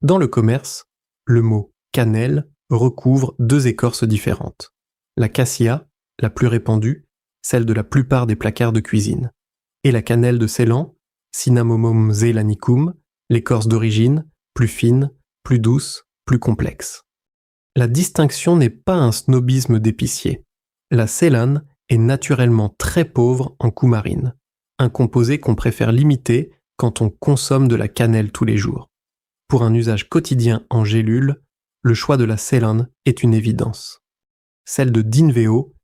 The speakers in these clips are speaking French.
Dans le commerce, le mot cannelle recouvre deux écorces différentes. La cassia, la plus répandue, celle de la plupart des placards de cuisine, et la cannelle de Ceylan, Cinnamomum zeylanicum, l'écorce d'origine, plus fine, plus douce, plus complexe. La distinction n'est pas un snobisme d'épicier. La Ceylan est naturellement très pauvre en coumarine, un composé qu'on préfère limiter quand on consomme de la cannelle tous les jours. Pour un usage quotidien en gélule, le choix de la Ceylan est une évidence. Celle de Dinveo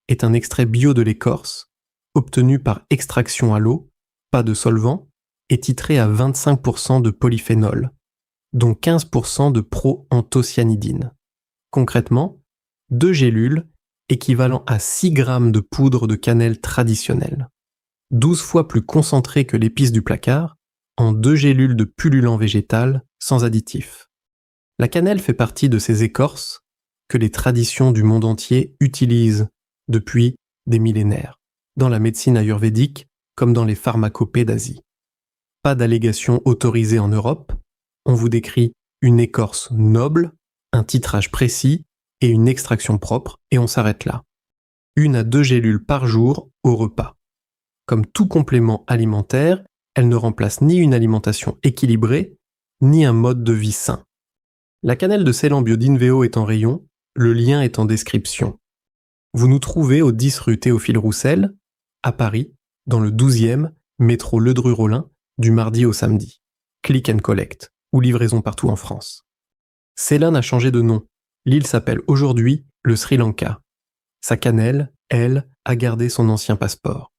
est un extrait bio de l'écorce, obtenu par extraction à l'eau, pas de solvant, et titré à 25% de polyphénol, dont 15% de proanthocyanidine. Concrètement, 2 gélules équivalent à 6 grammes de poudre de cannelle traditionnelle, 12 fois plus concentrée que l'épice du placard, en 2 gélules de pullulant végétal sans additifs. La cannelle fait partie de ces écorces que les traditions du monde entier utilisent depuis des millénaires, dans la médecine ayurvédique comme dans les pharmacopées d'Asie. Pas d'allégation autorisée en Europe, on vous décrit une écorce noble, un titrage précis et une extraction propre, et on s'arrête là. 1 à 2 gélules par jour au repas. Comme tout complément alimentaire, elle ne remplace ni une alimentation équilibrée, ni un mode de vie sain. La cannelle de Ceylan Bio d'Inveo est en rayon, le lien est en description. Vous nous trouvez au 10 rue Théophile Roussel, à Paris, dans le 12e, métro Ledru-Rollin, du mardi au samedi. Click and collect, ou livraison partout en France. Ceylan a changé de nom. L'île s'appelle aujourd'hui le Sri Lanka. Sa cannelle, elle, a gardé son ancien passeport.